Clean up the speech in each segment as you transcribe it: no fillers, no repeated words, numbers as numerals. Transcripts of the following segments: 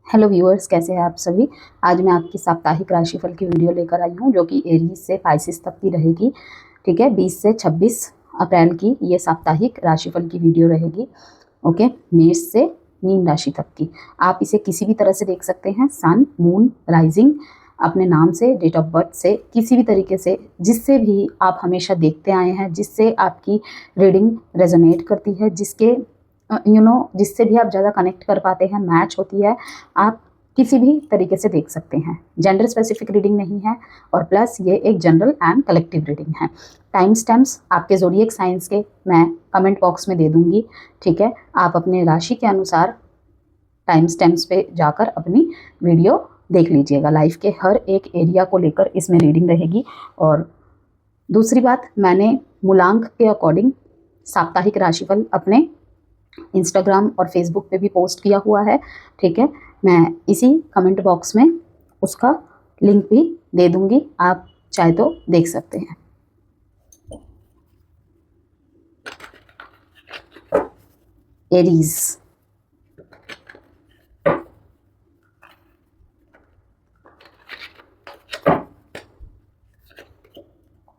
Hello viewers, कैसे हैं आप सभी। आज मैं आपकी साप्ताहिक राशिफल की वीडियो लेकर आई हूं, जो कि एरीज से पाइसिस तक की रहेगी। ठीक है, 20 से 26 अप्रैल की ये साप्ताहिक राशिफल की वीडियो रहेगी। ओके, मेष से मीन राशि तक की। आप इसे किसी भी तरह से देख सकते हैं, सन, मून, राइजिंग, अपने नाम से, डेट ऑफ बर्थ से, किसी भी तरीके से, जिससे भी आप हमेशा देखते आए हैं, जिससे आपकी रीडिंग रेजोनेट करती है, जिसके जिससे भी आप ज़्यादा कनेक्ट कर पाते हैं, मैच होती है, आप किसी भी तरीके से देख सकते हैं। जेंडर स्पेसिफिक रीडिंग नहीं है, और प्लस ये एक जनरल एंड कलेक्टिव रीडिंग है। टाइम स्टैम्प्स आपके ज़ोडिएक साइंस के मैं कमेंट बॉक्स में दे दूंगी। ठीक है, आप अपने राशि के अनुसार टाइम स्टैम्प्स पे जाकर अपनी वीडियो देख लीजिएगा। लाइफ के हर एक एरिया को लेकर इसमें रीडिंग रहेगी। और दूसरी बात, मैंने मूलांक के अकॉर्डिंग साप्ताहिक राशिफल अपने इंस्टाग्राम और फेसबुक पे भी पोस्ट किया हुआ है। ठीक है, मैं इसी कमेंट बॉक्स में उसका लिंक भी दे दूंगी, आप चाहे तो देख सकते हैं। एरीज,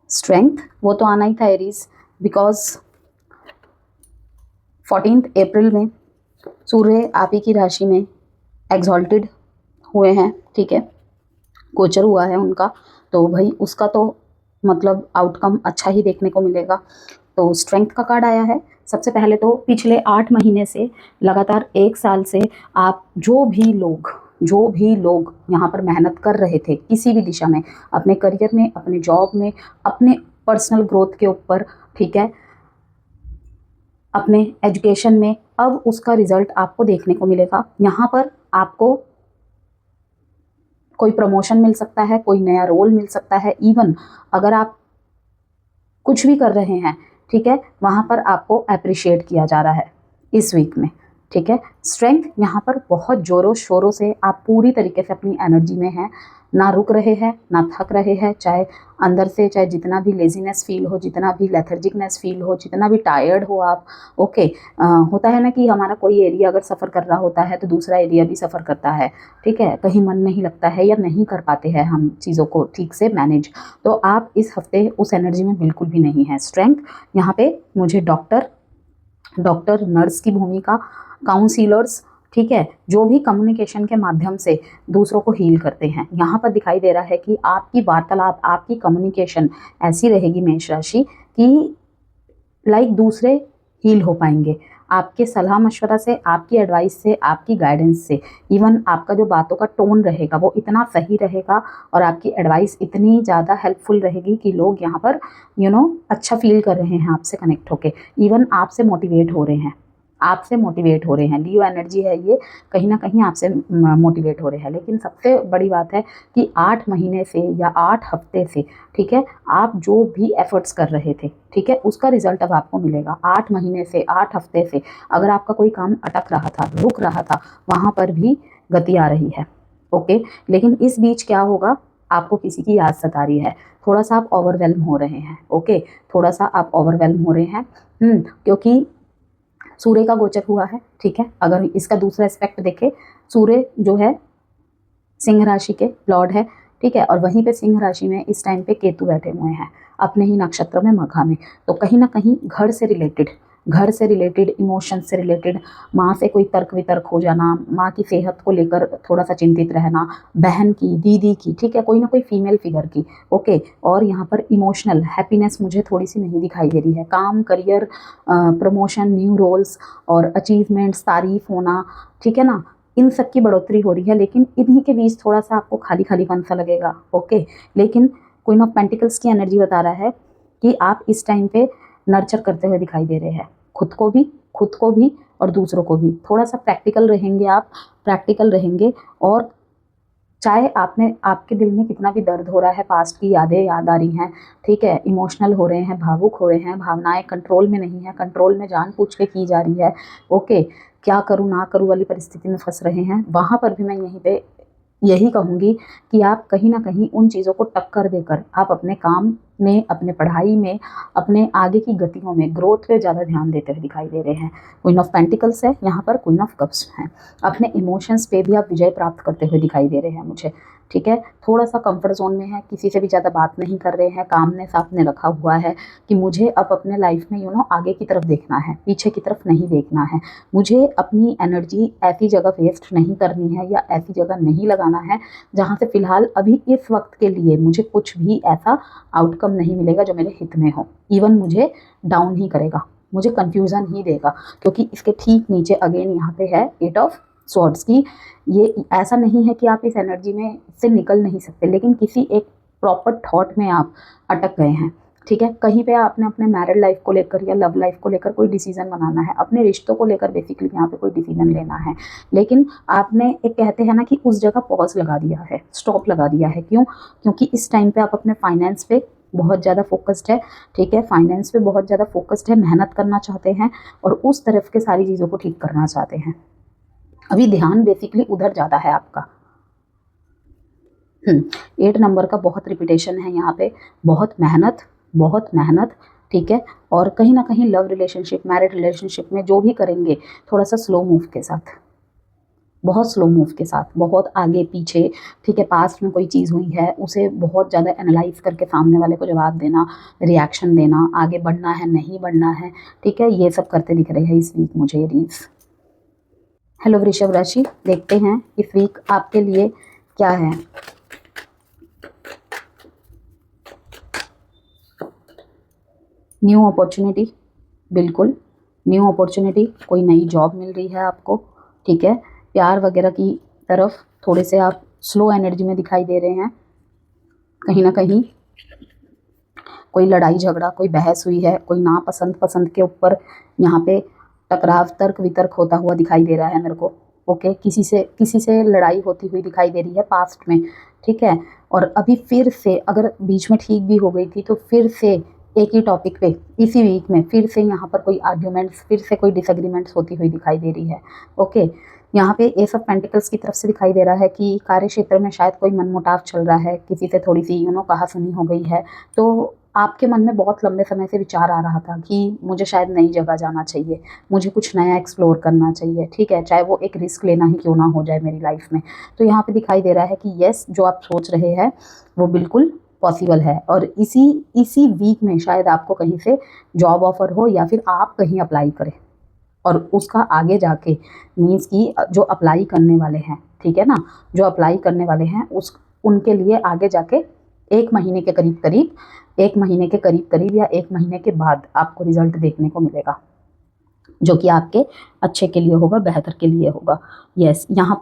स्ट्रेंथ वो तो आना ही था एरीज, बिकॉज 14 अप्रैल में सूर्य आप ही की राशि में एग्जॉल्टेड हुए हैं। ठीक है, गोचर हुआ है उनका, तो भाई उसका तो मतलब आउटकम अच्छा ही देखने को मिलेगा। तो स्ट्रेंथ का कार्ड आया है। सबसे पहले तो पिछले 8 महीने से लगातार 1 साल से आप जो भी लोग यहाँ पर मेहनत कर रहे थे किसी भी दिशा में, अपने करियर में, अपने जॉब में, अपने पर्सनल ग्रोथ के ऊपर, ठीक है, अपने एजुकेशन में, अब उसका रिजल्ट आपको देखने को मिलेगा। यहाँ पर आपको कोई प्रमोशन मिल सकता है, कोई नया रोल मिल सकता है। इवन अगर आप कुछ भी कर रहे हैं, ठीक है, वहाँ पर आपको अप्रिशिएट किया जा रहा है इस वीक में। ठीक है, स्ट्रेंथ यहाँ पर बहुत ज़ोरों शोरों से आप पूरी तरीके से अपनी एनर्जी में हैं, ना रुक रहे हैं, ना थक रहे हैं। चाहे अंदर से, चाहे जितना भी लेजीनेस फील हो, जितना भी लेथर्जिकनेस फील हो, जितना भी टायर्ड हो आप। ओके, होता है ना कि हमारा कोई एरिया अगर सफ़र कर रहा होता है तो दूसरा एरिया भी सफ़र करता है। ठीक है, कहीं मन नहीं लगता है या नहीं कर पाते हैं हम चीज़ों को ठीक से मैनेज, तो आप इस हफ्ते उस एनर्जी में बिल्कुल भी नहीं है। स्ट्रेंथ यहाँ पे मुझे डॉक्टर नर्स की भूमिका, काउंसिलर्स, ठीक है, जो भी कम्युनिकेशन के माध्यम से दूसरों को हील करते हैं, यहाँ पर दिखाई दे रहा है कि आपकी वार्तालाप, आपकी कम्युनिकेशन ऐसी रहेगी मेष राशि कि दूसरे हील हो पाएंगे आपके सलाह मशवरा से, आपकी एडवाइस से, आपकी गाइडेंस से। इवन आपका जो बातों का टोन रहेगा वो इतना सही रहेगा और आपकी एडवाइस इतनी ज़्यादा हेल्पफुल रहेगी कि लोग यहाँ पर अच्छा फील कर रहे हैं आपसे कनेक्ट होके, इवन आपसे मोटिवेट हो रहे हैं, लियो एनर्जी है ये, कहीं ना कहीं आपसे मोटिवेट हो रहे हैं। लेकिन सबसे बड़ी बात है कि 8 महीने से या 8 हफ्ते से, ठीक है, आप जो भी एफर्ट्स कर रहे थे, ठीक है, उसका रिजल्ट अब आपको मिलेगा। 8 महीने से, 8 हफ्ते से अगर आपका कोई काम अटक रहा था, रुक रहा था, वहाँ पर भी गति आ रही है। ओके, लेकिन इस बीच क्या होगा, आपको किसी की याद सता रही है, थोड़ा सा आप ओवरवेल्म हो रहे हैं। ओके, थोड़ा सा आप ओवरवेल्म हो रहे हैं, क्योंकि सूर्य का गोचर हुआ है। ठीक है, अगर इसका दूसरा एस्पेक्ट देखें, सूर्य जो है सिंह राशि के लॉर्ड है। ठीक है, और वहीं पे सिंह राशि में इस टाइम पे केतु बैठे हुए हैं अपने ही नक्षत्र में, मघा में। तो कहीं ना कहीं घर से रिलेटेड, इमोशन से रिलेटेड, माँ से कोई तर्क वितर्क हो जाना, माँ की सेहत को लेकर थोड़ा सा चिंतित रहना, बहन की, दीदी की, ठीक है, कोई ना कोई फीमेल फिगर की। ओके, और यहाँ पर इमोशनल हैप्पीनेस मुझे थोड़ी सी नहीं दिखाई दे रही है। काम, करियर, प्रमोशन, न्यू रोल्स और अचीवमेंट्स, तारीफ होना, ठीक है ना, इन सब की बढ़ोतरी हो रही है। लेकिन इन्हीं के बीच थोड़ा सा आपको खाली खालीपन सा लगेगा। ओके, लेकिन क्वीन ऑफ पेंटिकल्स की एनर्जी बता रहा है कि आप इस टाइम पे नर्चर करते हुए दिखाई दे रहे हैं, खुद को भी और दूसरों को भी। थोड़ा सा प्रैक्टिकल रहेंगे आप, और चाहे आपके दिल में कितना भी दर्द हो रहा है, पास्ट की यादें याद आ रही हैं, ठीक है, इमोशनल हो रहे हैं, भावुक हो रहे हैं, भावनाएं कंट्रोल में नहीं है, कंट्रोल में जानबूझ के की जा रही है। ओके, क्या करूँ ना करूँ वाली परिस्थिति में फंस रहे हैं, वहाँ पर भी मैं यहीं पे यही कहूँगी कि आप कहीं ना कहीं उन चीज़ों को टक्कर देकर आप अपने काम में, अपने पढ़ाई में, अपने आगे की गतियों में, ग्रोथ पे ज़्यादा ध्यान देते हुए दिखाई दे रहे हैं। क्वीन ऑफ पेंटिकल्स है यहाँ पर, क्वीन ऑफ कप्स है। अपने इमोशंस पे भी आप विजय प्राप्त करते हुए दिखाई दे रहे हैं मुझे, ठीक है। थोड़ा सा कंफर्ट जोन में है, किसी से भी ज़्यादा बात नहीं कर रहे हैं, कामनेस आपने रखा हुआ है कि मुझे अब अपने लाइफ में आगे की तरफ देखना है, पीछे की तरफ नहीं देखना है। मुझे अपनी एनर्जी ऐसी जगह वेस्ट नहीं करनी है या ऐसी जगह नहीं लगाना है जहाँ से फ़िलहाल अभी इस वक्त के लिए मुझे कुछ भी ऐसा आउटकम नहीं मिलेगा जो मेरे हित में हो। इवन मुझे डाउन ही करेगा, मुझे कन्फ्यूज़न ही देगा, क्योंकि इसके ठीक नीचे अगेन यहाँ पे है 8 ऑफ स्वॉर्ड्स की। ये ऐसा नहीं है कि आप इस एनर्जी में से निकल नहीं सकते, लेकिन किसी एक प्रॉपर थॉट में आप अटक गए हैं, ठीक है। कहीं पे आपने अपने मैरिड लाइफ को लेकर या लव लाइफ को लेकर कोई डिसीजन बनाना है, अपने रिश्तों को लेकर बेसिकली यहाँ पे कोई डिसीजन लेना है, लेकिन आपने एक कहते हैं ना कि उस जगह पॉज लगा दिया है, स्टॉप लगा दिया है। क्यों? क्योंकि इस टाइम पे आप अपने फाइनेंस पे बहुत ज़्यादा फोकस्ड है, ठीक है। फाइनेंस पे बहुत ज़्यादा फोकस्ड है, मेहनत करना चाहते हैं और उस तरफ के सारी चीज़ों को ठीक करना चाहते हैं। अभी ध्यान बेसिकली उधर ज़्यादा है आपका। 8 नंबर का बहुत रिपीटेशन है यहाँ पे, बहुत मेहनत, ठीक है। और कहीं ना कहीं लव रिलेशनशिप, मैरिड रिलेशनशिप में जो भी करेंगे थोड़ा सा स्लो मूव के साथ, बहुत स्लो मूव के साथ, बहुत आगे पीछे, ठीक है। पास्ट में कोई चीज़ हुई है उसे बहुत ज़्यादा एनालाइज करके सामने वाले को जवाब देना, रिएक्शन देना, आगे बढ़ना है नहीं बढ़ना है, ठीक है। ये सब करते दिख रहे हैं इस वीक मुझे ये रील्स। हेलो वृषभ राशि, देखते हैं इस वीक आपके लिए क्या है। न्यू अपॉर्चुनिटी, बिल्कुल न्यू अपॉर्चुनिटी, कोई नई जॉब मिल रही है आपको, ठीक है। प्यार वगैरह की तरफ थोड़े से आप स्लो एनर्जी में दिखाई दे रहे हैं। कहीं ना कहीं कोई लड़ाई झगड़ा, कोई बहस हुई है, कोई नापसंद पसंद के ऊपर यहाँ पे टकराव, तर्क वितर्क होता हुआ दिखाई दे रहा है मेरे को, ओके। किसी से लड़ाई होती हुई दिखाई दे रही है पास्ट में, ठीक है। और अभी फिर से अगर बीच में ठीक भी हो गई थी तो फिर से एक ही टॉपिक पे इसी वीक में फिर से यहाँ पर कोई आर्ग्यूमेंट्स, फिर से कोई डिसएग्रीमेंट्स होती हुई दिखाई दे रही है, ओके। यहाँ पे एस ऑफ पेंटिकल्स की तरफ से दिखाई दे रहा है कि कार्य क्षेत्र में शायद कोई मनमुटाव चल रहा है, किसी से थोड़ी सी कहासुनी हो गई है। तो आपके मन में बहुत लंबे समय से विचार आ रहा था कि मुझे शायद नई जगह जाना चाहिए, मुझे कुछ नया एक्सप्लोर करना चाहिए, ठीक है। चाहे वो एक रिस्क लेना ही क्यों ना हो जाए मेरी लाइफ में। तो यहाँ पे दिखाई दे रहा है कि यस, जो आप सोच रहे हैं वो बिल्कुल पॉसिबल है। और इसी वीक में शायद आपको कहीं से जॉब ऑफर हो या फिर आप कहीं अप्लाई करें और उसका आगे जाके मीन्स कि जो अप्लाई करने वाले हैं, ठीक है ना, जो अप्लाई करने वाले हैं उनके लिए आगे जाके 1 महीने के करीब 1 महीने के करीब या 1 महीने के बाद आपको रिजल्ट देखने को मिलेगा, जो कि आपके अच्छे के लिए होगा, बेहतर के लिए होगा। यस, यहाँ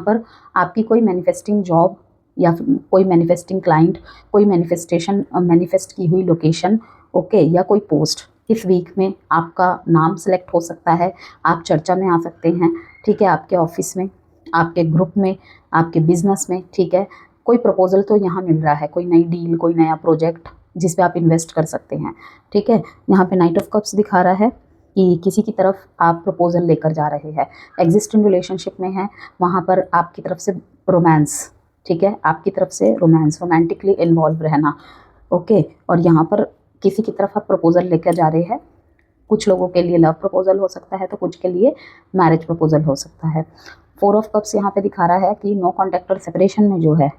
पर आपकी कोई मैनिफेस्टिंग जॉब या फिर कोई मैनिफेस्टिंग क्लाइंट, कोई मैनिफेस्ट की हुई लोकेशन, ओके, या कोई पोस्ट इस वीक में आपका नाम सेलेक्ट हो सकता है, आप चर्चा में आ सकते हैं, ठीक है। आपके ऑफिस में, आपके ग्रुप में, आपके बिजनेस में, ठीक है। कोई प्रपोजल तो यहाँ मिल रहा है, कोई नई डील, कोई नया प्रोजेक्ट जिस पे आप इन्वेस्ट कर सकते हैं, ठीक है। यहाँ पे नाइट ऑफ कप्स दिखा रहा है कि किसी की तरफ आप प्रपोजल लेकर जा रहे हैं, एग्जिस्टिंग रिलेशनशिप में है, वहाँ पर आपकी तरफ से रोमांस, ठीक है, आपकी तरफ से रोमांस, रोमांटिकली इन्वॉल्व रहना, ओके। और यहाँ पर किसी की तरफ आप प्रपोजल लेकर जा रहे हैं, कुछ लोगों के लिए लव प्रपोजल हो सकता है तो कुछ के लिए मैरिज प्रपोजल हो सकता है। 4 ऑफ कप्स यहाँ पे दिखा रहा है कि नो कॉन्टैक्ट और सेपरेशन में जो है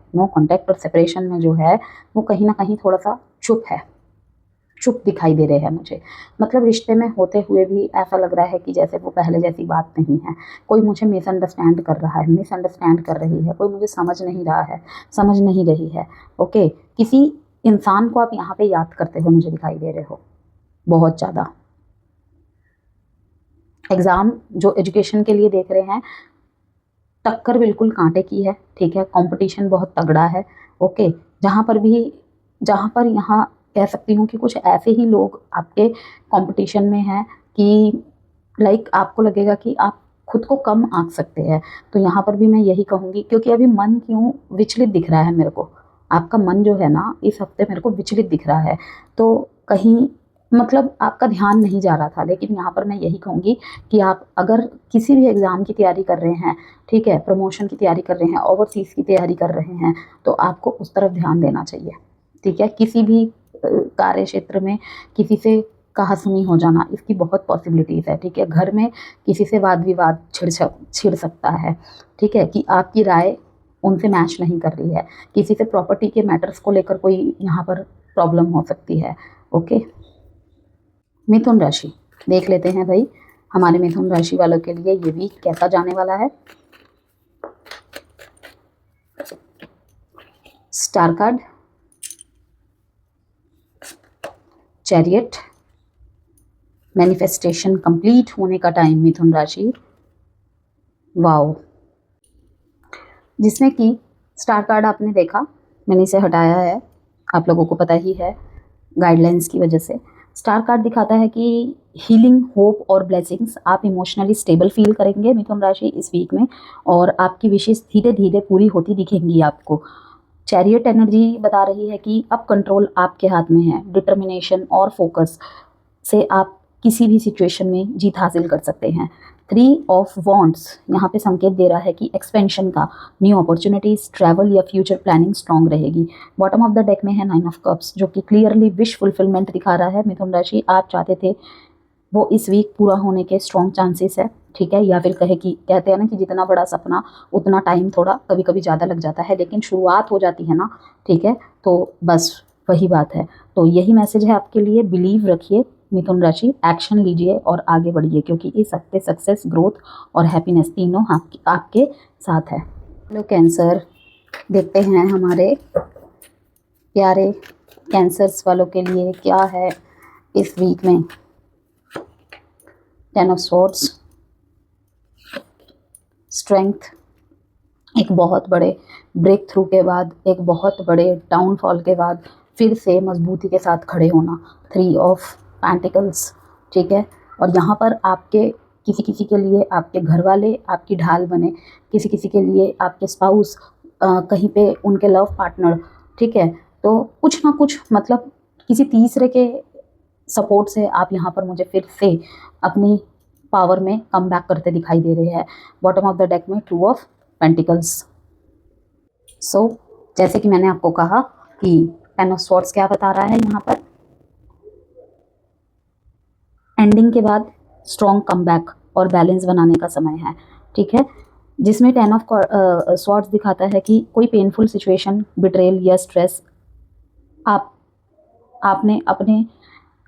वो कहीं ना कहीं थोड़ा सा चुप दिखाई दे रहे हैं मुझे। मतलब रिश्ते में होते हुए भी ऐसा लग रहा है कि जैसे वो पहले जैसी बात नहीं है, कोई मुझे मिसअंडरस्टैंड कर रहा है, मिसअंडरस्टैंड कर रही है, कोई मुझे समझ नहीं रही है, ओके। किसी इंसान को आप यहाँ पे याद करते हुए मुझे दिखाई दे रहे हो बहुत ज़्यादा। एग्ज़ाम जो एजुकेशन के लिए देख रहे हैं, टक्कर बिल्कुल कांटे की है, ठीक है। कंपटीशन बहुत तगड़ा है, ओके। जहाँ पर यहाँ कह सकती हूँ कि कुछ ऐसे ही लोग आपके कंपटीशन में हैं कि लाइक आपको लगेगा कि आप खुद को कम आंक सकते हैं। तो यहाँ पर भी मैं यही कहूँगी, क्योंकि अभी मन क्यों विचलित दिख रहा है मेरे को, आपका मन जो है ना इस हफ्ते मेरे को विचलित दिख रहा है। तो कहीं मतलब आपका ध्यान नहीं जा रहा था, लेकिन यहाँ पर मैं यही कहूँगी कि आप अगर किसी भी एग्ज़ाम की तैयारी कर रहे हैं, ठीक है, प्रमोशन की तैयारी कर रहे हैं, ओवरसीज़ की तैयारी कर रहे हैं, तो आपको उस तरफ ध्यान देना चाहिए, ठीक है। किसी भी कार्य क्षेत्र में किसी से कहासुनी हो जाना, इसकी बहुत पॉसिबिलिटीज़ है। ठीक है, घर में किसी से वाद विवाद छिड़ सकता है। ठीक है, कि आपकी राय उनसे मैच नहीं कर रही है, किसी से प्रॉपर्टी के मैटर्स को लेकर कोई यहाँ पर प्रॉब्लम हो सकती है। ओके, मिथुन राशि देख लेते हैं भाई, हमारे मिथुन राशि वालों के लिए ये वीक कैसा जाने वाला है। Star card, chariot, manifestation complete होने का टाइम मिथुन राशि। वाओ, जिसमें कि स्टार कार्ड आपने देखा, मैंने इसे हटाया है, आप लोगों को पता ही है गाइडलाइंस की वजह से। स्टार कार्ड दिखाता है कि हीलिंग, होप और ब्लेसिंग्स, आप इमोशनली स्टेबल फील करेंगे मिथुन राशि इस वीक में, और आपकी विशेष धीरे धीरे पूरी होती दिखेंगी आपको। चैरियट एनर्जी बता रही है कि अब कंट्रोल आपके हाथ में है, डिटर्मिनेशन और फोकस से आप किसी भी सिचुएशन में जीत हासिल कर सकते हैं। 3 ऑफ वॉन्ड्स यहाँ पे संकेत दे रहा है कि एक्सपेंशन का, न्यू अपॉर्चुनिटीज, ट्रैवल या फ्यूचर प्लानिंग स्ट्रॉन्ग रहेगी। बॉटम ऑफ द डेक में है 9 ऑफ कप्स, जो कि क्लियरली विश फुलफिलमेंट दिखा रहा है मिथुन राशि। आप चाहते थे वो इस वीक पूरा होने के स्ट्रॉन्ग चांसेस है। ठीक है, या फिर कहते हैं ना कि जितना बड़ा सपना उतना टाइम थोड़ा कभी कभी ज़्यादा लग जाता है, लेकिन शुरुआत हो जाती है ना। ठीक है, तो बस वही बात है। तो यही मैसेज है आपके लिए, बिलीव रखिए मिथुन राशि, एक्शन लीजिए और आगे बढ़िए, क्योंकि इस हफ्ते सक्सेस, ग्रोथ और हैप्पीनेस तीनों आपके साथ है। हेलो कैंसर, देखते हैं हमारे प्यारे कैंसर्स वालों के लिए क्या है इस वीक में। 10 ऑफ स्वॉर्ड्स, स्ट्रेंथ, एक बहुत बड़े ब्रेक थ्रू के बाद, एक बहुत बड़े डाउनफॉल के बाद फिर से मजबूती के साथ खड़े होना। 3 ऑफ पेंटिकल्स, ठीक है, और यहाँ पर आपके किसी के लिए आपके घर वाले आपकी ढाल बने, किसी के लिए आपके स्पाउस, कहीं पे उनके लव पार्टनर। ठीक है, तो कुछ ना कुछ मतलब किसी तीसरे के सपोर्ट से आप यहाँ पर मुझे फिर से अपनी पावर में कम बैक करते दिखाई दे रहे हैं। बॉटम ऑफ द डेक में 2 ऑफ पेंटिकल्स। सो जैसे कि मैंने आपको कहा कि 10 ऑफ स्वॉर्ड्स क्या बता रहा है यहाँ पर, एंडिंग के बाद स्ट्रॉन्ग कमबैक और बैलेंस बनाने का समय है। ठीक है, जिसमें 10 ऑफ स्वॉर्ड्स दिखाता है कि कोई पेनफुल सिचुएशन, बिट्रेल या स्ट्रेस आपने अपने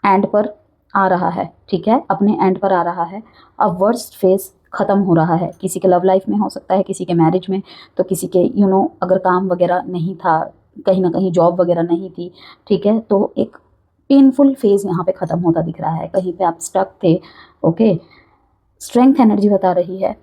एंड पर आ रहा है। ठीक है, अपने एंड पर आ रहा है। अब वर्स्ट फेज ख़त्म हो रहा है, किसी के लव लाइफ में हो सकता है, किसी के मैरिज में, तो किसी के अगर काम वगैरह नहीं था, कहीं ना कहीं जॉब वगैरह नहीं थी। ठीक है, तो एक पेनफुल फेज यहाँ पे ख़त्म होता दिख रहा है, कहीं पे आप स्टक थे। ओके, स्ट्रेंथ एनर्जी बता रही है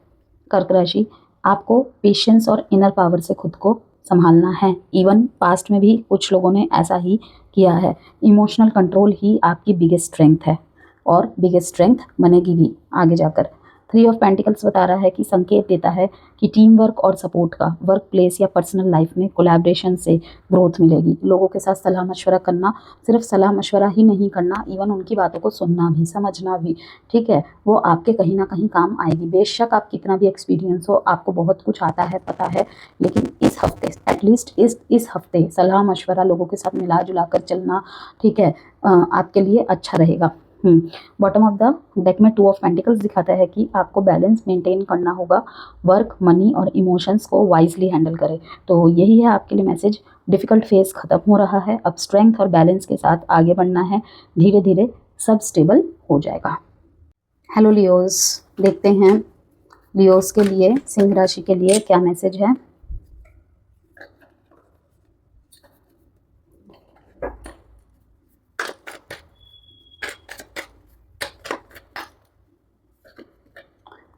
कर्क राशि, आपको पेशेंस और इनर पावर से खुद को संभालना है। इवन पास्ट में भी कुछ लोगों ने ऐसा ही किया है। इमोशनल कंट्रोल ही आपकी बिगेस्ट स्ट्रेंथ है और बिगेस्ट स्ट्रेंथ बनेगी भी आगे जाकर। 3 ऑफ पेंटिकल्स बता रहा है कि संकेत देता है कि टीम वर्क और सपोर्ट का, वर्क प्लेस या पर्सनल लाइफ में कोलैबोरेशन से ग्रोथ मिलेगी। लोगों के साथ सलाह मशवरा करना, सिर्फ सलाह मशवरा ही नहीं करना, इवन उनकी बातों को सुनना भी, समझना भी। ठीक है, वो आपके कहीं ना कहीं काम आएगी। बेशक आप कितना भी एक्सपीरियंस हो, आपको बहुत कुछ आता है, पता है, लेकिन इस हफ्ते एटलीस्ट इस हफ्ते सलाह मशवरा लोगों के साथ मिला जुला कर चलना, ठीक है, आपके लिए अच्छा रहेगा। बॉटम ऑफ द डेक में 2 ऑफ पेंटिकल्स दिखाता है कि आपको बैलेंस मेंटेन करना होगा, वर्क, मनी और इमोशंस को वाइजली हैंडल करें। तो यही है आपके लिए मैसेज। डिफ़िकल्ट फेज ख़त्म हो रहा है, अब स्ट्रेंथ और बैलेंस के साथ आगे बढ़ना है, धीरे धीरे सब स्टेबल हो जाएगा। हेलो लियोस, देखते हैं लियोस के लिए, सिंह राशि के लिए क्या मैसेज है।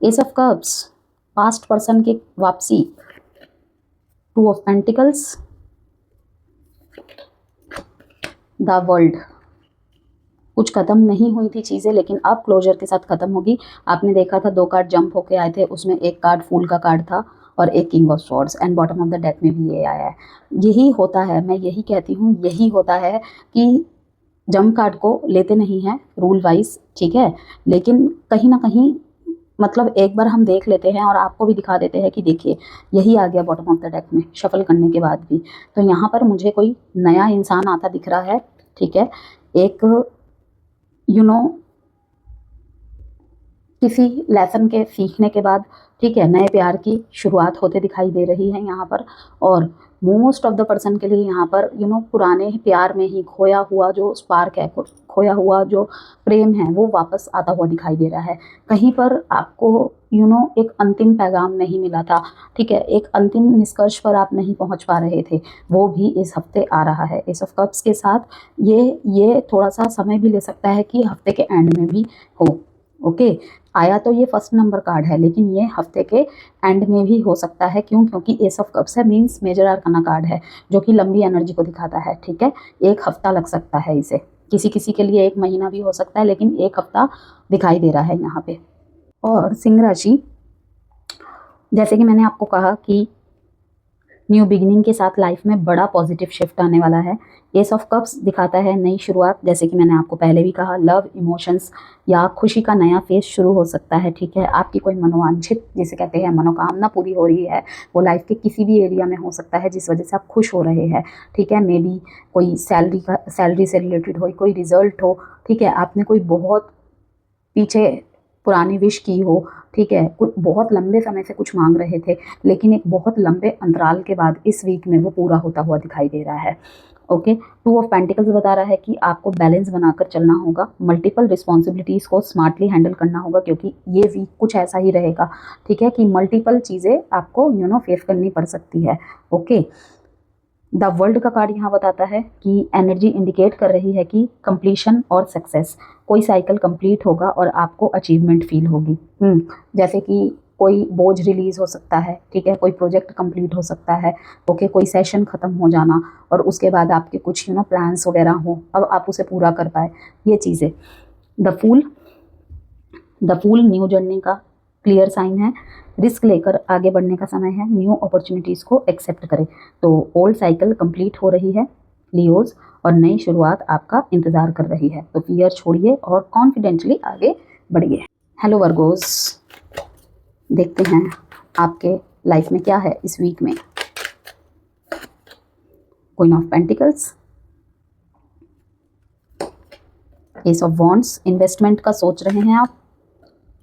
S of cups, past person की वापसी। 2 ऑफ पेंटिकल्स, द वर्ल्ड। कुछ ख़त्म नहीं हुई थी चीज़ें, लेकिन अब क्लोजर के साथ ख़त्म होगी। आपने देखा था 2 कार्ड जंप होके आए थे, उसमें एक कार्ड फूल का कार्ड था और एक king of swords, and bottom of the deck में भी ये आया है। यही होता है, मैं यही कहती हूँ, यही होता है कि जंप कार्ड को लेते नहीं हैं रूल वाइज, ठीक है, लेकिन कहीं ना कहीं मतलब एक बार हम देख लेते हैं और आपको भी दिखा देते हैं कि देखिए यही आ गया बॉटम ऑफ द डेक में शफल करने के बाद भी। तो यहाँ पर मुझे कोई नया इंसान आता दिख रहा है, ठीक है। एक किसी लेसन के सीखने के बाद, ठीक है, नए प्यार की शुरुआत होते दिखाई दे रही है यहाँ पर। और मोस्ट ऑफ द पर्सन के लिए यहाँ पर पुराने ही प्यार में ही खोया हुआ जो स्पार्क है, खोया हुआ जो प्रेम है, वो वापस आता हुआ दिखाई दे रहा है। कहीं पर आपको एक अंतिम पैगाम नहीं मिला था, ठीक है, एक अंतिम निष्कर्ष पर आप नहीं पहुँच पा रहे थे, वो भी इस हफ्ते आ रहा है। एस ऑफ कप्स के साथ ये थोड़ा सा समय भी ले सकता है कि हफ्ते के एंड में भी हो। ओके, आया तो ये फर्स्ट नंबर कार्ड है, लेकिन ये हफ्ते के एंड में भी हो सकता है। क्यों? क्योंकि एस ऑफ कप्स है, मीन्स मेजर आर्काना कार्ड है, जो कि लंबी एनर्जी को दिखाता है, ठीक है। एक हफ्ता लग सकता है इसे, किसी किसी के लिए 1 महीना भी हो सकता है, लेकिन 1 हफ्ता दिखाई दे रहा है यहाँ पे। और सिंह राशि, जैसे कि मैंने आपको कहा कि न्यू बिगिनिंग के साथ लाइफ में बड़ा पॉजिटिव शिफ्ट आने वाला है। एस ऑफ कप्स दिखाता है नई शुरुआत, जैसे कि मैंने आपको पहले भी कहा, लव, इमोशंस या खुशी का नया फेज शुरू हो सकता है, ठीक है। आपकी कोई मनोवांछित, जिसे कहते हैं मनोकामना, पूरी हो रही है। वो लाइफ के किसी भी एरिया में हो सकता है जिस वजह से आप खुश हो रहे हैं, ठीक है। मे बी कोई सैलरी से रिलेटेड हो, कोई रिजल्ट हो, ठीक है। आपने कोई बहुत पीछे पुरानी विश की हो, ठीक है, कुछ बहुत लंबे समय से कुछ मांग रहे थे, लेकिन एक बहुत लंबे अंतराल के बाद इस वीक में वो पूरा होता हुआ दिखाई दे रहा है। ओके, 2 ऑफ पेंटिकल्स बता रहा है कि आपको बैलेंस बनाकर चलना होगा, मल्टीपल रिस्पॉन्सिबिलिटीज़ को स्मार्टली हैंडल करना होगा, क्योंकि ये वीक कुछ ऐसा ही रहेगा, ठीक है, कि मल्टीपल चीज़ें आपको फेस करनी पड़ सकती है। ओके, द वर्ल्ड का कार्ड यहाँ बताता है कि एनर्जी इंडिकेट कर रही है कि कंप्लीशन और सक्सेस, कोई साइकिल कंप्लीट होगा और आपको अचीवमेंट फील होगी। जैसे कि कोई बोझ रिलीज हो सकता है, ठीक है, कोई प्रोजेक्ट कंप्लीट हो सकता है, ओके, कोई सेशन ख़त्म हो जाना और उसके बाद आपके कुछ प्लान्स वगैरह हो, अब आप उसे पूरा कर पाए, ये चीज़ें। द फूल न्यू जर्नी का क्लियर साइन है, रिस्क लेकर आगे बढ़ने का समय है, न्यू अपॉर्चुनिटीज़ को एक्सेप्ट करें। तो ओल्ड साइकिल कंप्लीट हो रही है लियोज, और नई शुरुआत आपका इंतज़ार कर रही है। तो फियर छोड़िए और कॉन्फिडेंटली आगे बढ़िए। हेलो वर्गोस, देखते हैं आपके लाइफ में क्या है इस वीक में। Queen of pentacles, S of wands, investment का सोच रहे हैं आप,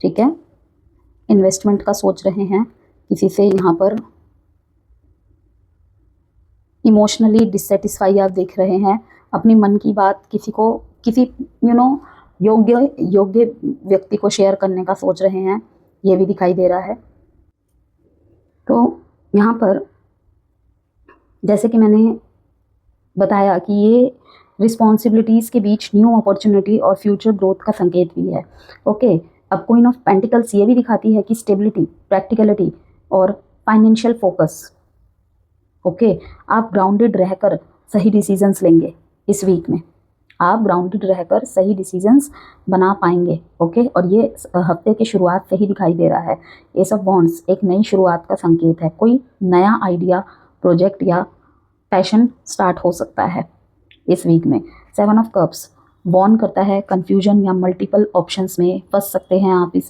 ठीक है, इन्वेस्टमेंट का सोच रहे हैं, किसी से यहाँ पर इमोशनली डिससेटिस्फाई आप देख रहे हैं, अपनी मन की बात किसी योग्य व्यक्ति को शेयर करने का सोच रहे हैं, ये भी दिखाई दे रहा है। तो यहाँ पर जैसे कि मैंने बताया कि ये रिस्पॉन्सिबिलिटीज़ के बीच न्यू अपॉर्चुनिटी और फ्यूचर ग्रोथ का संकेत भी है। ओके, अब क्वीन ऑफ पेंटिकल्स ये भी दिखाती है कि स्टेबिलिटी, प्रैक्टिकलिटी और फाइनेंशियल फोकस। ओके, आप ग्राउंडेड रहकर सही डिसीजंस लेंगे इस वीक में, आप ग्राउंडेड रहकर सही डिसीजंस बना पाएंगे। ओके, और ये हफ्ते की शुरुआत से ही दिखाई दे रहा है। एस ऑफ वॉन्ड्स एक नई शुरुआत का संकेत है, कोई नया आइडिया, प्रोजेक्ट या पैशन स्टार्ट हो सकता है इस वीक में। 7 ऑफ कप्स वॉर्न करता है कंफ्यूजन या मल्टीपल ऑप्शंस में फंस सकते हैं आप इस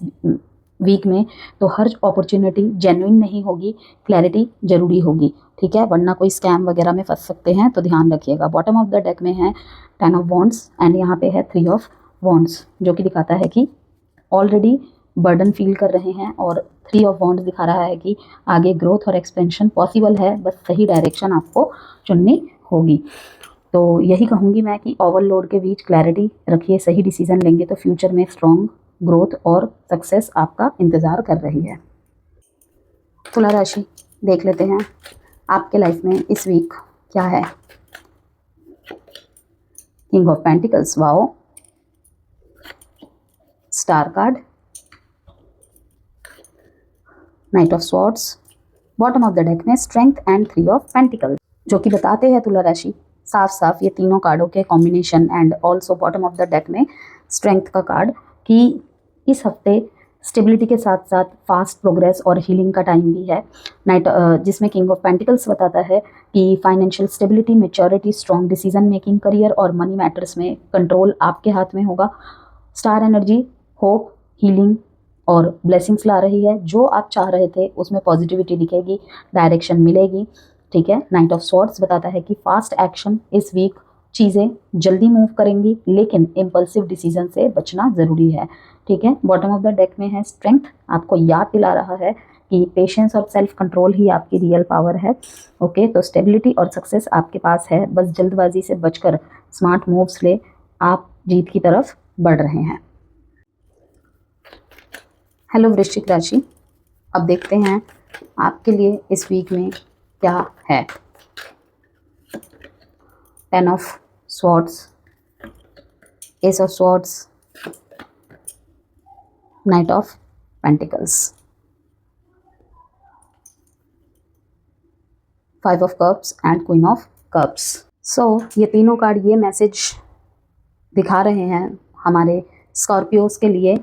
वीक में। तो हर अपॉर्चुनिटी जेन्युइन नहीं होगी, क्लैरिटी जरूरी होगी, ठीक है, वरना कोई स्कैम वगैरह में फंस सकते हैं, तो ध्यान रखिएगा। बॉटम ऑफ द डेक में है 10 ऑफ वॉन्ड्स एंड यहाँ पे है 3 ऑफ वॉन्ड्स, जो कि दिखाता है कि ऑलरेडी बर्डन फील कर रहे हैं, और 3 ऑफ वॉन्ड्स दिखा रहा है कि आगे ग्रोथ और एक्सपेंशन पॉसिबल है, बस सही डायरेक्शन आपको चुननी होगी। तो यही कहूँगी मैं कि ओवरलोड के बीच क्लैरिटी रखिए, सही डिसीजन लेंगे तो फ्यूचर में स्ट्रॉन्ग ग्रोथ और सक्सेस आपका इंतज़ार कर रही है। तुला राशि देख लेते हैं आपके लाइफ में इस वीक क्या है। King of pentacles, wow, star card, night of swords, bottom of the deck में स्ट्रेंथ एंड 3 ऑफ पेंटिकल्स, जो कि बताते हैं तुला राशि साफ साफ ये तीनों कार्डों के combination and also bottom of the deck में स्ट्रेंथ का कार्ड, कि इस हफ्ते स्टेबिलिटी के साथ साथ फास्ट प्रोग्रेस और हीलिंग का टाइम भी है। नाइट जिसमें किंग ऑफ पेंटिकल्स बताता है कि financial stability, maturity, strong decision making, career और मनी मैटर्स में कंट्रोल आपके हाथ में होगा। स्टार एनर्जी होप, हीलिंग और ब्लेसिंग्स ला रही है, जो आप चाह रहे थे उसमें पॉजिटिविटी दिखेगी, डायरेक्शन मिलेगी, ठीक है। नाइट ऑफ स्वॉर्ड्स बताता है कि फास्ट एक्शन इस वीक चीज़ें जल्दी मूव करेंगी, लेकिन इम्पल्सिव डिसीजन से बचना ज़रूरी है। ठीक है, बॉटम ऑफ द डेक में है स्ट्रेंथ, आपको याद दिला रहा है कि पेशेंस और सेल्फ कंट्रोल ही आपकी रियल पावर है। ओके, तो स्टेबिलिटी और सक्सेस आपके पास है, बस जल्दबाजी से बचकर स्मार्ट मूव्स ले, आप जीत की तरफ बढ़ रहे हैं। हेलो वृश्चिक राशि, अब देखते हैं आपके लिए इस वीक में क्या है। 10 of swords, ace of swords, knight of pentacles, 5 of cups and queen of cups. So ये तीनों कार्ड ये मैसेज दिखा रहे हैं हमारे स्कॉर्पियोज के लिए,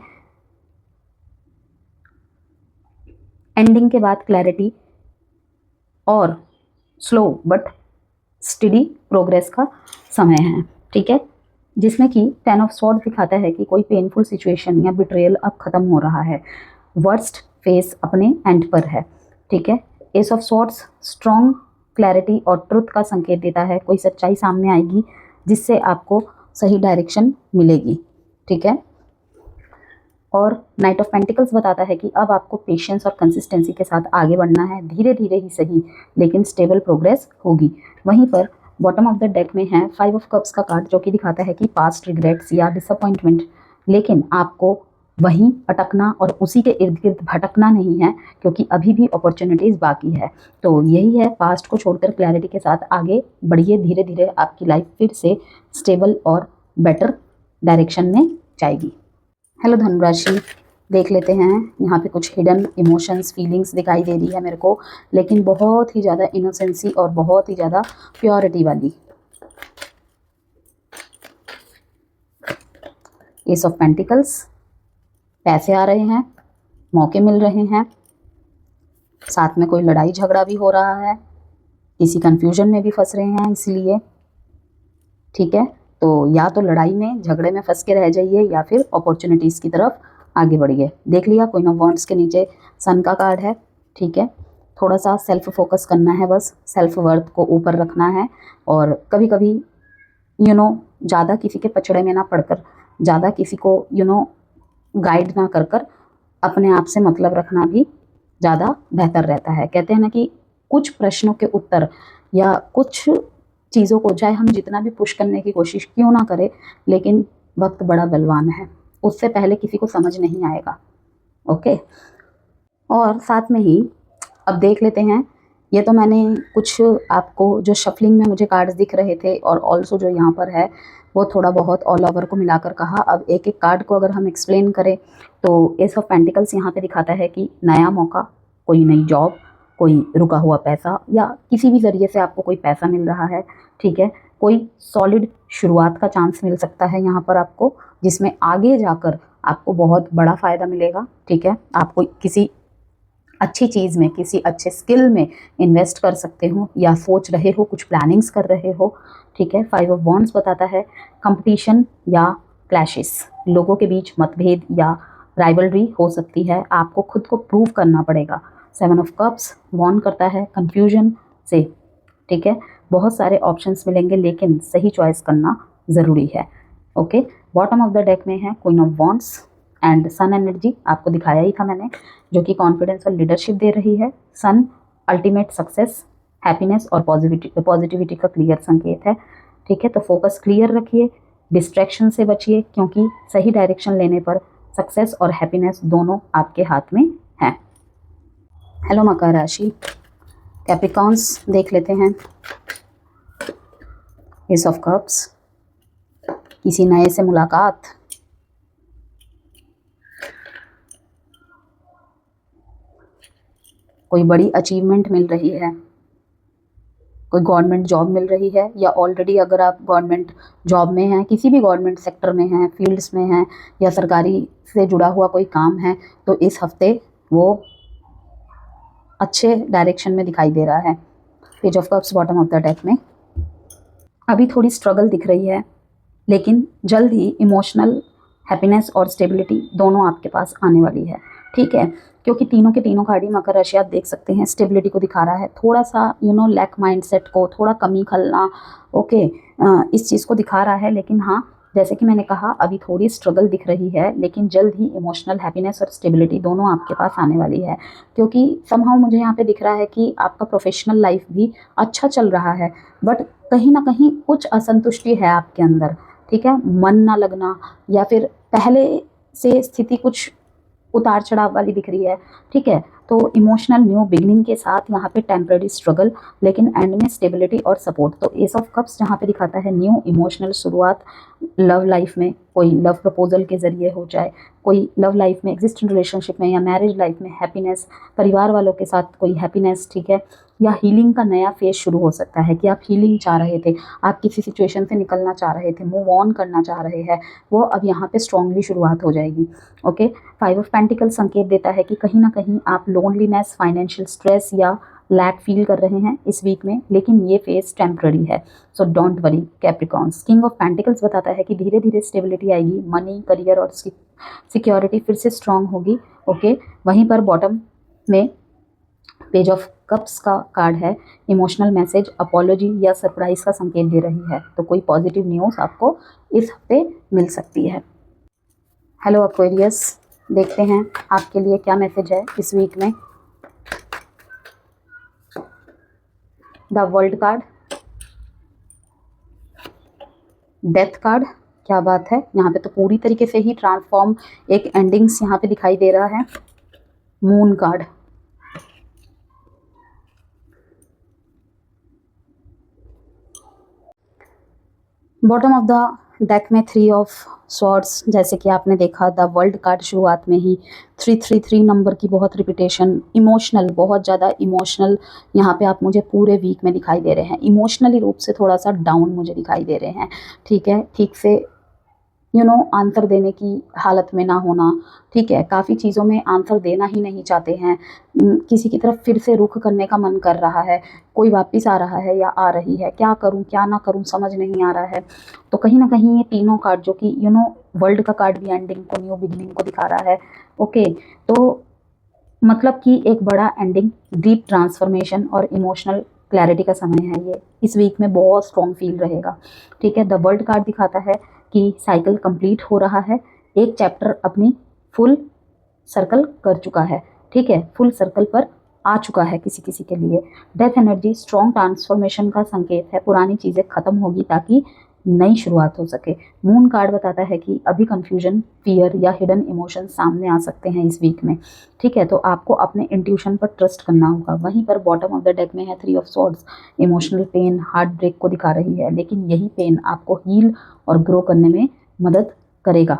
एंडिंग के बाद क्लैरिटी और स्लो बट स्टडी प्रोग्रेस का समय है। ठीक है, जिसमें कि 10 ऑफ स्वॉर्ड दिखाता है कि कोई पेनफुल सिचुएशन या बिट्रेयल अब खत्म हो रहा है, वर्स्ट फेस अपने एंड पर है। ठीक है, S of swords strong clarity और ट्रुथ का संकेत देता है, कोई सच्चाई सामने आएगी जिससे आपको सही डायरेक्शन मिलेगी। ठीक है, और नाइट ऑफ पेंटिकल्स बताता है कि अब आपको पेशेंस और कंसिस्टेंसी के साथ आगे बढ़ना है, धीरे धीरे ही सही लेकिन स्टेबल प्रोग्रेस होगी। वहीं पर बॉटम ऑफ द डेक में है 5 ऑफ कप्स का कार्ड, जो कि दिखाता है कि पास्ट रिग्रेट्स या डिसअपॉइंटमेंट, लेकिन आपको वहीं अटकना और उसी के इर्द गिर्द भटकना नहीं है, क्योंकि अभी भी अपॉर्चुनिटीज़ बाकी है। तो यही है, पास्ट को छोड़कर क्लैरिटी के साथ आगे बढ़िए, धीरे धीरे आपकी लाइफ फिर से स्टेबल और बेटर डायरेक्शन में जाएगी। हेलो धनुराशि, देख लेते हैं यहाँ पे कुछ हिडन इमोशंस फीलिंग्स दिखाई दे रही है मेरे को, लेकिन बहुत ही ज़्यादा इनोसेंसी और बहुत ही ज़्यादा प्योरिटी वाली। एस ऑफ पेंटिकल्स, पैसे आ रहे हैं, मौके मिल रहे हैं, साथ में कोई लड़ाई झगड़ा भी हो रहा है, किसी कंफ्यूजन में भी फंस रहे हैं इसलिए। ठीक है, तो या तो लड़ाई में झगड़े में फंस के रह जाइए या फिर अपॉर्चुनिटीज़ की तरफ आगे बढ़िए। देख लिया, क्वीन ऑफ वॉन्ड्स के नीचे सन का कार्ड है। ठीक है, थोड़ा सा सेल्फ फोकस करना है, बस सेल्फ वर्थ को ऊपर रखना है, और कभी कभी ज़्यादा किसी के पचड़े में ना पड़कर, ज़्यादा किसी को गाइड ना कर कर अपने आप से मतलब रखना भी ज़्यादा बेहतर रहता है। कहते हैं ना कि कुछ प्रश्नों के उत्तर या कुछ चीज़ों को चाहे हम जितना भी पुश करने की कोशिश क्यों ना करें, लेकिन वक्त बड़ा बलवान है, उससे पहले किसी को समझ नहीं आएगा। ओके, और साथ में ही अब देख लेते हैं, ये तो मैंने कुछ आपको जो शफलिंग में मुझे कार्ड्स दिख रहे थे और ऑल्सो जो यहाँ पर है वो थोड़ा बहुत ऑल ओवर को मिलाकर कहा। अब एक एक कार्ड को अगर हम एक्सप्लेन करें तो एस ऑफ पेंटिकल्स यहाँ पे दिखाता है कि नया मौका, कोई नई जॉब, कोई रुका हुआ पैसा, या किसी भी ज़रिए से आपको कोई पैसा मिल रहा है। ठीक है, कोई सॉलिड शुरुआत का चांस मिल सकता है यहाँ पर आपको, जिसमें आगे जाकर आपको बहुत बड़ा फ़ायदा मिलेगा। ठीक है, आपको किसी अच्छी चीज़ में, किसी अच्छे स्किल में इन्वेस्ट कर सकते हो, या सोच रहे हो, कुछ प्लानिंग्स कर रहे हो। ठीक है, 5 ऑफ वॉन्ड्स बताता है कंपटीशन या क्लैशेस, लोगों के बीच मतभेद या राइवलरी हो सकती है, आपको खुद को प्रूव करना पड़ेगा। 7 ऑफ कप्स वॉर्न करता है कन्फ्यूजन से। ठीक है, बहुत सारे ऑप्शंस मिलेंगे, लेकिन सही चॉइस करना ज़रूरी है। Okay, bottom of the deck में है queen of wands and sun energy, आपको दिखाया ही था मैंने, जो कि कॉन्फिडेंस और लीडरशिप दे रही है। सन अल्टीमेट सक्सेस, हैप्पीनेस और पॉजिटिविटी का क्लियर संकेत है। ठीक है, तो फोकस क्लियर रखिए, डिस्ट्रैक्शन से बचिए, क्योंकि सही डायरेक्शन लेने पर सक्सेस और हैप्पीनेस दोनों आपके हाथ में हैं। हेलो मकर राशि, कैप्रिकॉर्न्स देख लेते हैं। एस ऑफ कप्स, किसी नए से मुलाकात, कोई बड़ी अचीवमेंट मिल रही है, कोई गवर्नमेंट जॉब मिल रही है, या ऑलरेडी अगर आप गवर्नमेंट जॉब में हैं, किसी भी गवर्नमेंट सेक्टर में हैं, फील्ड्स में हैं, या सरकारी से जुड़ा हुआ कोई काम है, तो इस हफ्ते वो अच्छे डायरेक्शन में दिखाई दे रहा है। Page of cups bottom of the deck में अभी थोड़ी स्ट्रगल दिख रही है, लेकिन जल्द ही इमोशनल हैप्पीनेस और स्टेबिलिटी दोनों आपके पास आने वाली है। ठीक है, क्योंकि तीनों के तीनों कार्ड ही मकर राशि आप देख सकते हैं स्टेबिलिटी को दिखा रहा है, थोड़ा सा लैक माइंडसेट को, थोड़ा कमी खलना, ओके, इस चीज़ को दिखा रहा है। लेकिन हाँ, जैसे कि मैंने कहा, अभी थोड़ी स्ट्रगल दिख रही है, लेकिन जल्द ही इमोशनल हैप्पीनेस और स्टेबिलिटी दोनों आपके पास आने वाली है। क्योंकि समहाउ मुझे यहाँ पे दिख रहा है कि आपका प्रोफेशनल लाइफ भी अच्छा चल रहा है, बट कहीं ना कहीं कुछ असंतुष्टि है आपके अंदर, ठीक है, मन ना लगना, या फिर पहले से स्थिति कुछ उतार चढ़ाव वाली दिख रही है, ठीक है। तो इमोशनल न्यू बिगनिंग के साथ यहाँ पे टेम्पररी स्ट्रगल, लेकिन एंड में स्टेबिलिटी और सपोर्ट। तो एस ऑफ कप्स जहाँ पे दिखाता है न्यू इमोशनल शुरुआत लव लाइफ में, कोई लव प्रपोजल के जरिए हो जाए, कोई लव लाइफ में एग्जिस्टिंग रिलेशनशिप में, या मैरिज लाइफ में हैप्पीनेस, परिवार वालों के साथ कोई हैप्पीनेस, ठीक है, या हीलिंग का नया फेज शुरू हो सकता है कि आप हीलिंग चाह रहे थे, आप किसी सिचुएशन से निकलना चाह रहे थे, मूव ऑन करना चाह रहे हैं, वो अब यहाँ पे स्ट्रांगली शुरुआत हो जाएगी। ओके, 5 ऑफ पेंटिकल संकेत देता है कि कहीं ना कहीं आप लोनलीनेस, फाइनेंशियल स्ट्रेस या लैक फील कर रहे हैं इस वीक में, लेकिन ये फेज टेम्पररी है, so don't worry Capricorns. King of pentacles बताता है कि धीरे धीरे स्टेबिलिटी आएगी, मनी, करियर और सिक्योरिटी फिर से स्ट्रांग होगी। ओके, वहीं पर बॉटम में पेज ऑफ कप्स का कार्ड है, इमोशनल मैसेज, अपॉलॉजी या सरप्राइज का संकेत दे रही है। तो कोई पॉजिटिव न्यूज़ आपको इस हफ्ते मिल सकती है। हेलो एक्वेरियस, देखते हैं आपके लिए क्या मैसेज है इस वीक में। The world card, death card, क्या बात है, यहाँ पे तो पूरी तरीके से ही ट्रांसफॉर्म, एक एंडिंग्स यहाँ पे दिखाई दे रहा है। Moon card, bottom of the deck में 3 ऑफ स्वॉर्ड्स, जैसे कि आपने देखा द वर्ल्ड कार्ड शुरुआत में ही 333 नंबर की बहुत रिपीटेशन, इमोशनल, बहुत ज़्यादा इमोशनल यहाँ पे आप मुझे पूरे वीक में दिखाई दे रहे हैं। इमोशनली रूप से थोड़ा सा डाउन मुझे दिखाई दे रहे हैं, ठीक है, ठीक से आंसर देने की हालत में ना होना, ठीक है, काफ़ी चीज़ों में आंसर देना ही नहीं चाहते हैं, किसी की तरफ फिर से रुख करने का मन कर रहा है, कोई वापस आ रहा है या आ रही है, क्या करूं क्या ना करूं समझ नहीं आ रहा है। तो कहीं ना कहीं ये तीनों कार्ड, जो कि वर्ल्ड का कार्ड भी एंडिंग को, न्यू बिगिनिंग को दिखा रहा है। ओके, तो मतलब कि एक बड़ा एंडिंग, डीप ट्रांसफॉर्मेशन और इमोशनल क्लैरिटी का समय है ये, इस वीक में बहुत स्ट्रॉन्ग फील रहेगा, ठीक है। द वर्ल्ड कार्ड दिखाता है कि साइकिल कंप्लीट हो रहा है, एक चैप्टर अपनी फुल सर्कल कर चुका है, ठीक है, फुल सर्कल पर आ चुका है किसी किसी के लिए। डेथ एनर्जी स्ट्रॉन्ग ट्रांसफॉर्मेशन का संकेत है, पुरानी चीज़ें खत्म होगी ताकि नई शुरुआत हो सके। मून कार्ड बताता है कि अभी कंफ्यूजन, फियर या हिडन इमोशन सामने आ सकते हैं इस वीक में, ठीक है, तो आपको अपने इंट्यूशन पर ट्रस्ट करना होगा। वहीं पर बॉटम ऑफ द डेक में है 3 of swords, emotional pain, heartbreak को दिखा रही है, लेकिन यही पेन आपको हील और ग्रो करने में मदद करेगा,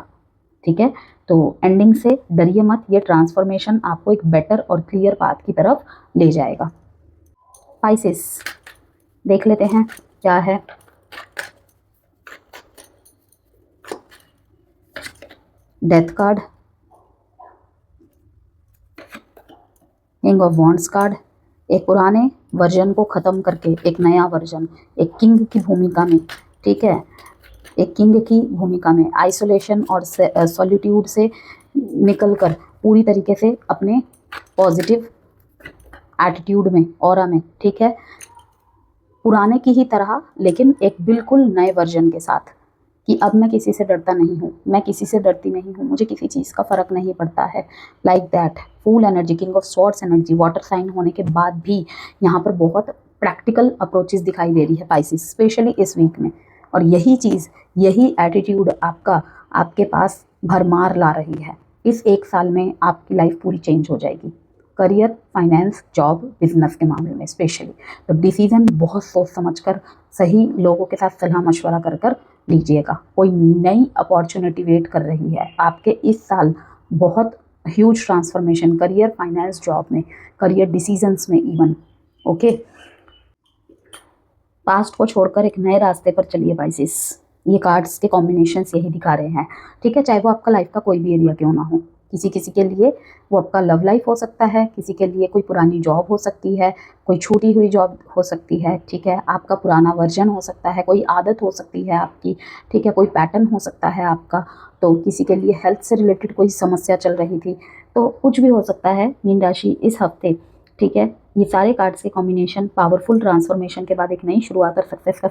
ठीक है। तो एंडिंग से डरिए मत, ये ट्रांसफॉर्मेशन आपको एक बेटर और क्लियर पाथ की तरफ ले जाएगा। पाइसेस, देख लेते हैं क्या है। Death card, king of wands card, एक पुराने वर्जन को ख़त्म करके एक नया वर्जन, एक किंग की भूमिका में, ठीक है, एक किंग की भूमिका में आइसोलेशन और सॉलिट्यूड से निकलकर पूरी तरीके से अपने पॉजिटिव एटीट्यूड में, ऑरा में, ठीक है, पुराने की ही तरह लेकिन एक बिल्कुल नए वर्जन के साथ, कि अब मैं किसी से डरता नहीं हूँ, मैं किसी से डरती नहीं हूँ, मुझे किसी चीज़ का फ़र्क नहीं पड़ता है, like that. Fool energy, king of swords energy, water sign होने के बाद भी यहाँ पर बहुत प्रैक्टिकल अप्रोचेस दिखाई दे रही है पाइसेस, स्पेशली इस वीक में। और यही चीज़, यही एटीट्यूड आपका आपके पास भरमार ला रही है। इस एक साल में आपकी लाइफ पूरी चेंज हो जाएगी, करियर, फाइनेंस, जॉब, बिजनेस के मामले में स्पेशली। तो डिसीजन बहुत सोच समझकर, सही लोगों के साथ सलाह मशवरा कर कर लीजिएगा। कोई नई अपॉर्चुनिटी वेट कर रही है आपके इस साल, बहुत huge transformation, career, finance, job में, करियर डिसीजंस में इवन। ओके, पास्ट को छोड़कर एक नए रास्ते पर चलिए पाइसेस, ये कार्ड्स के कॉम्बिनेशंस यही दिखा रहे हैं, ठीक है, चाहे वो आपका लाइफ का कोई भी एरिया क्यों ना हो। किसी किसी के लिए वो आपका लव लाइफ हो सकता है, किसी के लिए कोई पुरानी जॉब हो सकती है, कोई छूटी हुई जॉब हो सकती है, ठीक है, आपका पुराना वर्जन हो सकता है, कोई आदत हो सकती है आपकी, ठीक है, कोई पैटर्न हो सकता है आपका। तो किसी के लिए हेल्थ से रिलेटेड कोई समस्या चल रही थी, तो कुछ भी हो सकता है मीन राशि इस हफ्ते, ठीक है। ये सारे कार्ड्स के कॉम्बिनेशन पावरफुल ट्रांसफॉर्मेशन के बाद एक नई शुरुआत और सक्सेस का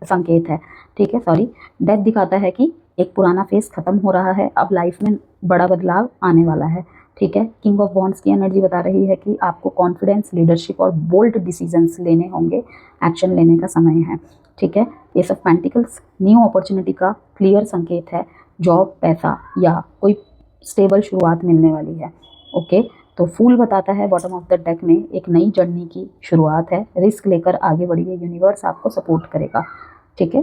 संकेत है, ठीक है। सॉरी, डेथ दिखाता है कि एक पुराना फेज खत्म हो रहा है, अब लाइफ में बड़ा बदलाव आने वाला है, ठीक है। किंग ऑफ वॉन्ड्स की एनर्जी बता रही है कि आपको कॉन्फिडेंस, लीडरशिप और बोल्ड डिसीजंस लेने होंगे, एक्शन लेने का समय है, ठीक है। S of pentacles new opportunity का क्लियर संकेत है, जॉब, पैसा या कोई स्टेबल शुरुआत मिलने वाली है, ओके। तो फूल बताता है बॉटम ऑफ द डेक में एक नई जर्नी की शुरुआत है, रिस्क लेकर आगे बढ़िए, यूनिवर्स आपको सपोर्ट करेगा, ठीक है।